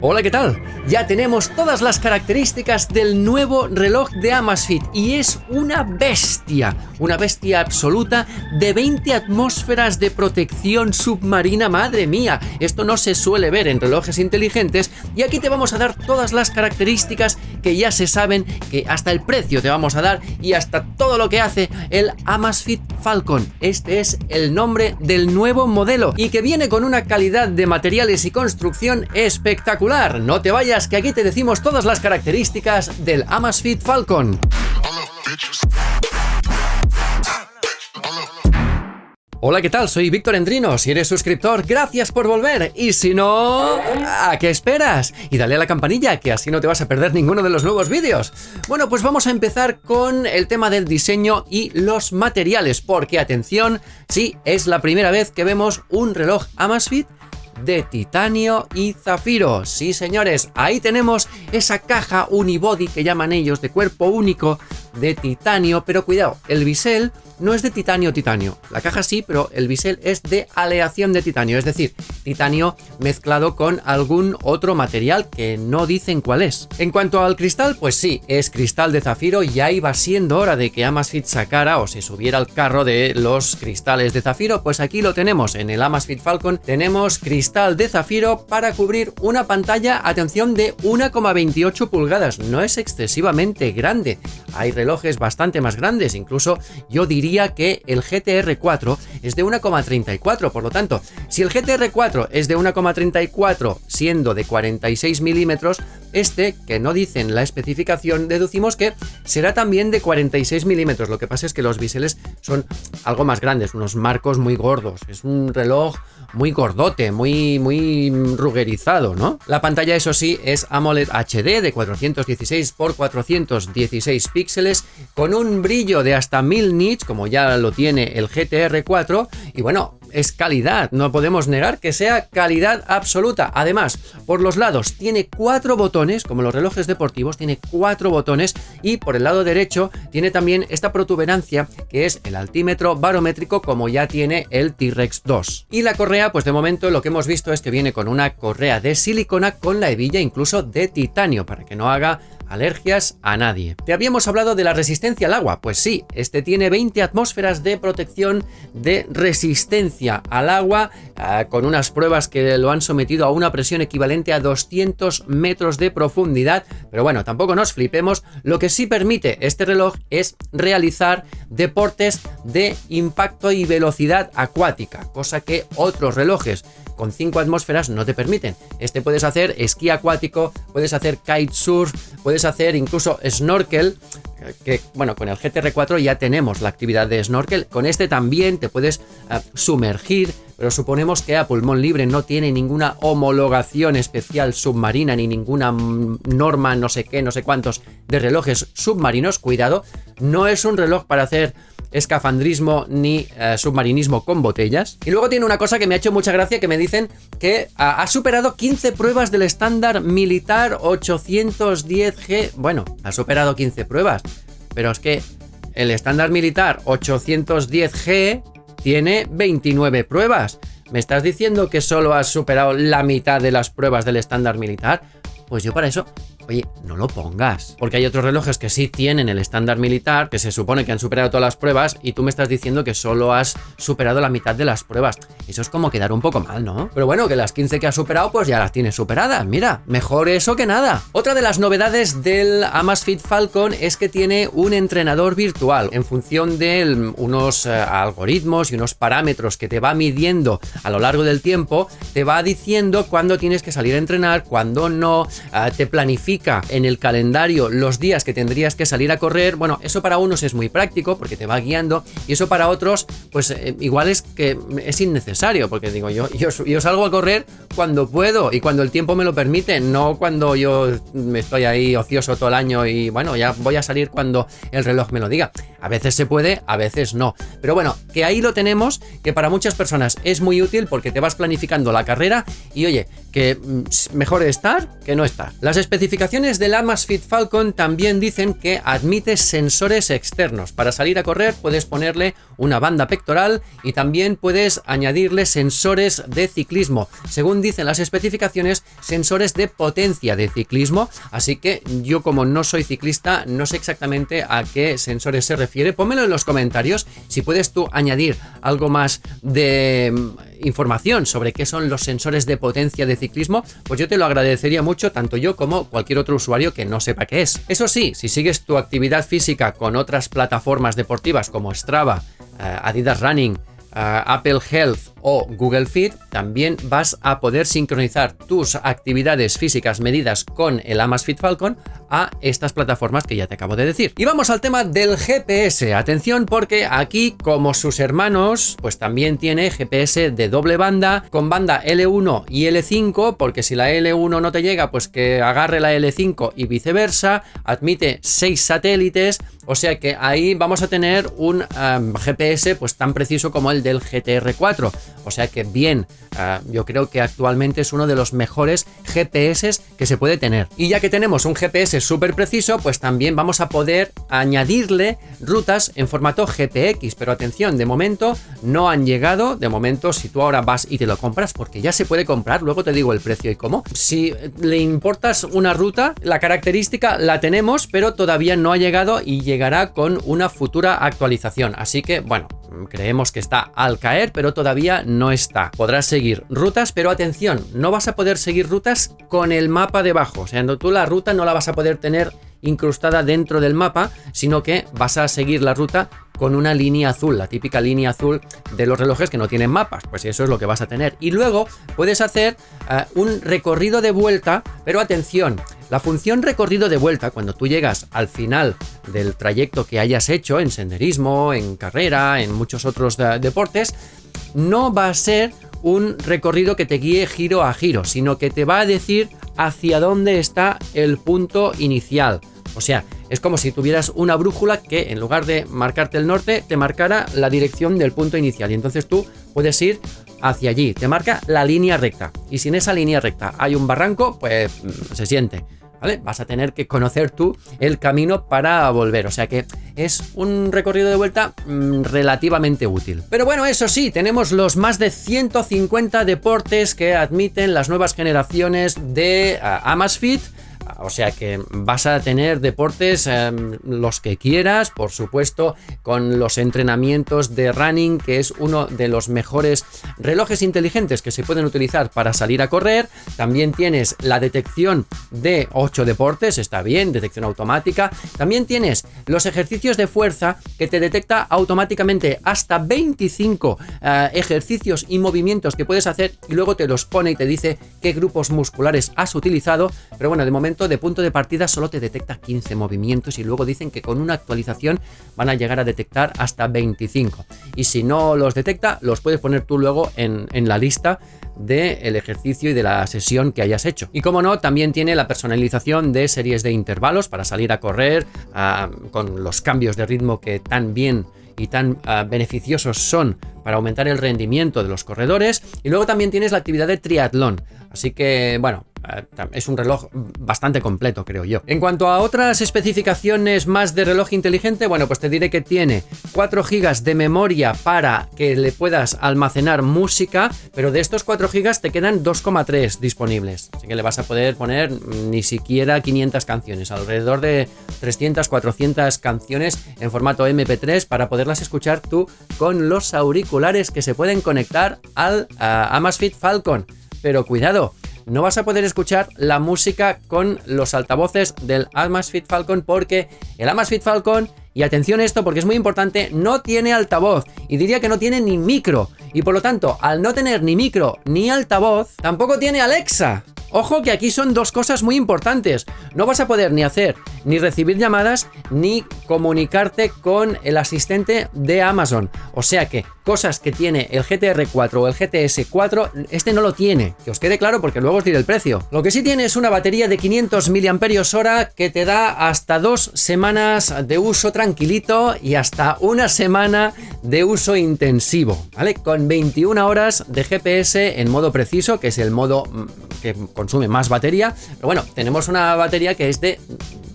Hola, ¿qué tal? Ya tenemos todas las características del nuevo reloj de Amazfit y es una bestia absoluta de 20 atmósferas de protección submarina. Madre mía, esto no se suele ver en relojes inteligentes y aquí te vamos a dar todas las características que ya se saben, que hasta el precio te vamos a dar y hasta todo lo que hace el Amazfit Falcon. Este es el nombre del nuevo modelo y que viene con una calidad de materiales y construcción espectacular. No te vayas, que aquí te decimos todas las características del Amazfit Falcon. Hola, ¿qué tal? Soy Víctor Endrino. Si eres suscriptor, gracias por volver. Y si no, ¿a qué esperas? Y dale a la campanilla, que así no te vas a perder ninguno de los nuevos vídeos. Bueno, pues vamos a empezar con el tema del diseño y los materiales, porque atención, sí, es la primera vez que vemos un reloj Amazfit de titanio y zafiro. Sí, señores, ahí tenemos esa caja unibody que llaman ellos, de cuerpo único de titanio, pero cuidado, el bisel no es de titanio. La caja sí, pero el bisel es de aleación de titanio, es decir, titanio mezclado con algún otro material que no dicen cuál es. En cuanto al cristal, pues sí, es cristal de zafiro. Ya iba siendo hora de que Amazfit sacara o se subiera al carro de los cristales de zafiro. Pues aquí lo tenemos, en el Amazfit Falcon tenemos cristal de zafiro para cubrir una pantalla, atención, de 1,28 pulgadas. No es excesivamente grande, hay relojes bastante más grandes, incluso yo diría que el GTR 4 es de 1,34, por lo tanto, si el GTR 4 es de 1,34 siendo de 46 milímetros, este, que no dicen la especificación, deducimos que será también de 46 milímetros. Lo que pasa es que los biseles son algo más grandes, unos marcos muy gordos, es un reloj muy gordote, muy rugerizado, ¿no? La pantalla, eso sí, es AMOLED HD de 416 x 416 píxeles con un brillo de hasta 1000 nits, como ya lo tiene el GTR 4, y bueno, es calidad, no podemos negar que sea calidad absoluta. Además, por los lados tiene 4 botones, como los relojes deportivos, tiene 4 botones, y por el lado derecho tiene también esta protuberancia que es el altímetro barométrico, como ya tiene el T-Rex 2. Y la correa, pues de momento lo que hemos visto es que viene con una correa de silicona con la hebilla incluso de titanio, para que no haga alergias a nadie. Te habíamos hablado de la resistencia al agua. Pues sí, este tiene 20 atmósferas de protección de resistencia al agua, con unas pruebas que lo han sometido a una presión equivalente a 200 metros de profundidad. Pero bueno, tampoco nos flipemos. Lo que sí permite este reloj es realizar deportes de impacto y velocidad acuática, cosa que otros relojes con 5 atmósferas no te permiten. Este puedes hacer esquí acuático, puedes hacer kitesurf, puedes hacer incluso snorkel, que bueno, con el GTR 4 ya tenemos la actividad de snorkel. Con este también te puedes sumergir, pero suponemos que a pulmón libre no tiene ninguna homologación especial submarina ni ninguna norma no sé qué, no sé cuántos de relojes submarinos. Cuidado, no es un reloj para hacer escafandrismo ni submarinismo con botellas. Y luego tiene una cosa que me ha hecho mucha gracia, que me dicen que ha superado 15 pruebas del estándar militar 810G. Bueno, ha superado 15 pruebas, pero es que el estándar militar 810G tiene 29 pruebas. ¿Me estás diciendo que solo has superado la mitad de las pruebas del estándar militar? Pues yo para eso, oye, no lo pongas. Porque hay otros relojes que sí tienen el estándar militar, que se supone que han superado todas las pruebas, y tú me estás diciendo que solo has superado la mitad de las pruebas. Eso es como quedar un poco mal, ¿no? Pero bueno, que las 15 que has superado, pues ya las tienes superadas. Mira, mejor eso que nada. Otra de las novedades del Amazfit Falcon es que tiene un entrenador virtual. En función de unos algoritmos y unos parámetros que te va midiendo a lo largo del tiempo, te va diciendo cuándo tienes que salir a entrenar, cuándo no, te planifica en el calendario los días que tendrías que salir a correr. Bueno, eso para unos es muy práctico porque te va guiando, y eso para otros pues igual es que es innecesario, porque digo, yo salgo a correr cuando puedo y cuando el tiempo me lo permite, no cuando yo me estoy ahí ocioso todo el año y bueno, ya voy a salir cuando el reloj me lo diga. A veces se puede, a veces no, pero bueno, que ahí lo tenemos, que para muchas personas es muy útil porque te vas planificando la carrera y oye, que mejor estar que no estar. Las especificaciones especificaciones del Amazfit Falcon también dicen que admite sensores externos. Para salir a correr puedes ponerle una banda pectoral y también puedes añadirle sensores de ciclismo. Según dicen las especificaciones, sensores de potencia de ciclismo. Así que yo, como no soy ciclista, no sé exactamente a qué sensores se refiere. Pónmelo en los comentarios si puedes tú añadir algo más de información sobre qué son los sensores de potencia de ciclismo, pues yo te lo agradecería mucho, tanto yo como cualquier otro usuario que no sepa qué es. Eso sí, si sigues tu actividad física con otras plataformas deportivas como Strava, Adidas Running, Apple Health o Google Fit, también vas a poder sincronizar tus actividades físicas medidas con el Amazfit Falcon a estas plataformas que ya te acabo de decir. Y vamos al tema del GPS. Atención, porque aquí, como sus hermanos, pues también tiene GPS de doble banda, con banda L1 y L5, porque si la L1 no te llega, pues que agarre la L5 y viceversa. Admite 6 satélites, o sea que ahí vamos a tener un GPS pues tan preciso como el del GTR4. O sea que bien, yo creo que actualmente es uno de los mejores GPS que se puede tener. Y ya que tenemos un GPS súper preciso, pues también vamos a poder añadirle rutas en formato GPX. Pero atención, de momento no han llegado. De momento, si tú ahora vas y te lo compras, porque ya se puede comprar, luego te digo el precio y cómo. Si le importas una ruta, la característica la tenemos, pero todavía no ha llegado y llegará con una futura actualización. Así que, bueno, creemos que está al caer, pero todavía no está. Podrás seguir rutas, pero atención, no vas a poder seguir rutas con el mapa debajo. O sea, tú la ruta no la vas a poder tener incrustada dentro del mapa, sino que vas a seguir la ruta con una línea azul, la típica línea azul de los relojes que no tienen mapas. Pues eso es lo que vas a tener. Y luego puedes hacer un recorrido de vuelta, pero atención, la función recorrido de vuelta, cuando tú llegas al final del trayecto que hayas hecho en senderismo, en carrera, en muchos otros deportes, no va a ser un recorrido que te guíe giro a giro, sino que te va a decir hacia dónde está el punto inicial. O sea, es como si tuvieras una brújula que en lugar de marcarte el norte, te marcara la dirección del punto inicial. Y entonces tú puedes ir hacia allí. Te marca la línea recta. Y si en esa línea recta hay un barranco, pues se siente, ¿vale? Vas a tener que conocer tú el camino para volver. O sea que es un recorrido de vuelta relativamente útil. Pero bueno, eso sí, tenemos los más de 150 deportes que admiten las nuevas generaciones de Amazfit. O sea que vas a tener deportes los que quieras, por supuesto, con los entrenamientos de running, que es uno de los mejores relojes inteligentes que se pueden utilizar para salir a correr. También tienes la detección de 8 deportes, está bien, detección automática. También tienes los ejercicios de fuerza, que te detecta automáticamente hasta 25 ejercicios y movimientos que puedes hacer, y luego te los pone y te dice qué grupos musculares has utilizado. Pero bueno, de momento, de punto de partida solo te detecta 15 movimientos, y luego dicen que con una actualización van a llegar a detectar hasta 25. Y si no los detecta, los puedes poner tú luego en la lista del ejercicio y de la sesión que hayas hecho. Y como no, también tiene la personalización de series de intervalos para salir a correr con los cambios de ritmo que tan bien y tan beneficiosos son para aumentar el rendimiento de los corredores. Y luego también tienes la actividad de triatlón. Así que, bueno, es un reloj bastante completo, creo yo. En cuanto a otras especificaciones más de reloj inteligente, bueno, pues te diré que tiene 4 GB de memoria para que le puedas almacenar música, pero de estos 4 GB te quedan 2,3 disponibles. Así que le vas a poder poner ni siquiera 500 canciones, alrededor de 300, 400 canciones en formato MP3 para poderlas escuchar tú con los auriculares que se pueden conectar al Amazfit Falcon. Pero cuidado, no vas a poder escuchar la música con los altavoces del Amazfit Falcon, porque el Amazfit Falcon, y atención a esto porque es muy importante, no tiene altavoz, y diría que no tiene ni micro, y por lo tanto, al no tener ni micro ni altavoz, tampoco tiene Alexa. Ojo, que aquí son dos cosas muy importantes. No vas a poder ni hacer ni recibir llamadas, ni comunicarte con el asistente de Amazon. O sea que cosas que tiene el GTR 4 o el GTS 4, este no lo tiene. Que os quede claro porque luego os diré el precio. Lo que sí tiene es una batería de 500 mAh que te da hasta 2 semanas de uso tranquilito y hasta una semana de uso intensivo, ¿vale? Con 21 horas de GPS en modo preciso, que es el modo que consume más batería. Pero bueno, tenemos una batería que es de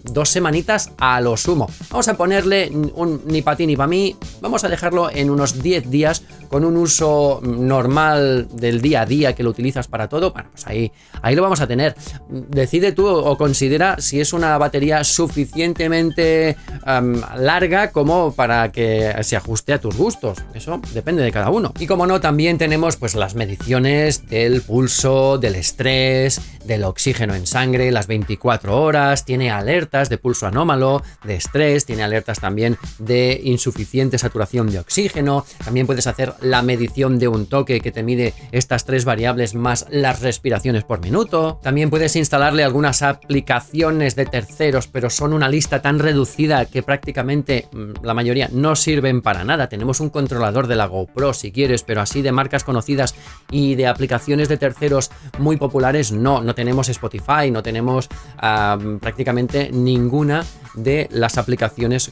2 semanitas a lo sumo. Vamos a ponerle un ni para ti ni para mí. Vamos a dejarlo en unos 10 días con un uso normal del día a día que lo utilizas para todo. Bueno, pues ahí lo vamos a tener. Decide tú o considera si es una batería suficientemente larga como para que se ajuste a tus gustos. Eso depende de cada uno. Y como no, también tenemos pues las mediciones del pulso, del estrés, del oxígeno en sangre, las 24 horas. Tiene alertas de pulso anómalo, de estrés, tiene alertas también de insuficiente saturación de oxígeno. También puedes hacer la medición de un toque que te mide estas 3 variables más las respiraciones por minuto. También puedes instalarle algunas aplicaciones de terceros, pero son una lista tan reducida que prácticamente la mayoría no sirven para nada. Tenemos un controlador de la GoPro si quieres, pero así de marcas conocidas y de aplicaciones de terceros muy populares no tenemos Spotify, no tenemos prácticamente ninguna de las aplicaciones,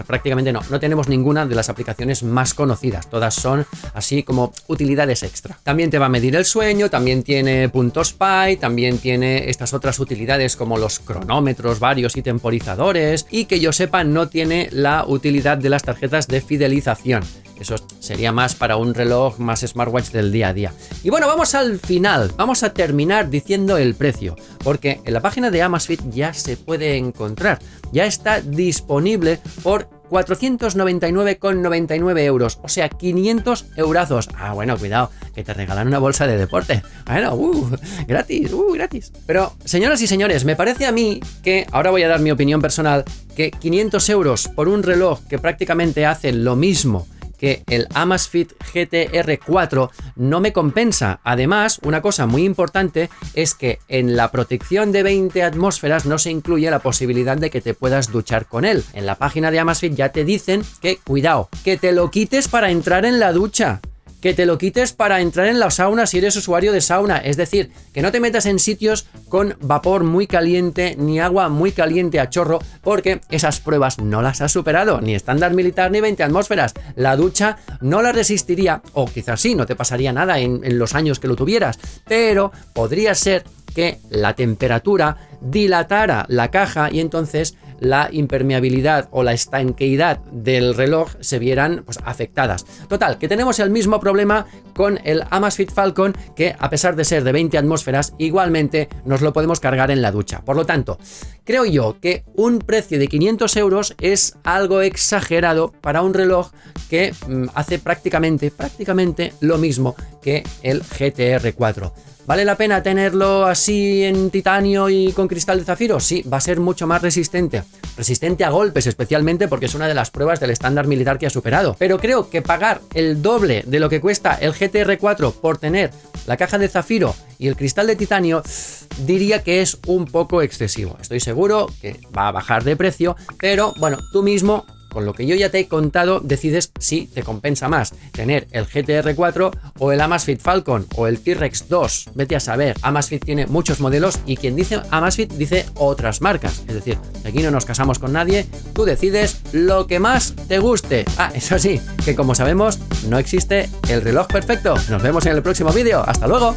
prácticamente no tenemos ninguna de las aplicaciones más conocidas, todas son así como utilidades extra. También te va a medir el sueño, también tiene puntos Pi, también tiene estas otras utilidades como los cronómetros varios y temporizadores, y que yo sepa no tiene la utilidad de las tarjetas de fidelización. Eso sería más para un reloj más smartwatch del día a día. Y bueno, vamos al final. Vamos a terminar diciendo el precio, porque en la página de Amazfit ya se puede encontrar. Ya está disponible por 499,99 euros, o sea, 500 eurazos. Ah, bueno, cuidado, que te regalan una bolsa de deporte. Bueno, gratis, gratis. Pero, señoras y señores, me parece a mí que, ahora voy a dar mi opinión personal, que 500 euros por un reloj que prácticamente hace lo mismo que el Amazfit GTR 4 no me compensa. Además, una cosa muy importante es que en la protección de 20 atmósferas no se incluye la posibilidad de que te puedas duchar con él. En la página de Amazfit ya te dicen que, cuidado, que te lo quites para entrar en la ducha, que te lo quites para entrar en la sauna si eres usuario de sauna, es decir, que no te metas en sitios con vapor muy caliente ni agua muy caliente a chorro, porque esas pruebas no las has superado, ni estándar militar ni 20 atmósferas. La ducha no la resistiría, o quizás sí, no te pasaría nada en los años que lo tuvieras, pero podría ser que la temperatura dilatara la caja y entonces la impermeabilidad o la estanqueidad del reloj se vieran pues afectadas. Total, que tenemos el mismo problema con el Amazfit Falcon, que a pesar de ser de 20 atmósferas, igualmente nos lo podemos cargar en la ducha. Por lo tanto, creo yo que un precio de 500 euros es algo exagerado para un reloj que hace prácticamente lo mismo que el GTR 4. ¿Vale la pena tenerlo así en titanio y con cristal de zafiro? Sí, va a ser mucho más resistente. Resistente a golpes, especialmente porque es una de las pruebas del estándar militar que ha superado. Pero creo que pagar el doble de lo que cuesta el GTR 4 por tener la caja de zafiro y el cristal de titanio, diría que es un poco excesivo. Estoy seguro que va a bajar de precio, pero bueno, tú mismo, con lo que yo ya te he contado, decides si te compensa más tener el GTR 4 o el Amazfit Falcon o el T-Rex 2. Vete a saber. Amazfit tiene muchos modelos y quien dice Amazfit dice otras marcas. Es decir, aquí no nos casamos con nadie, tú decides lo que más te guste. Ah, eso sí, que como sabemos, no existe el reloj perfecto. Nos vemos en el próximo vídeo. ¡Hasta luego!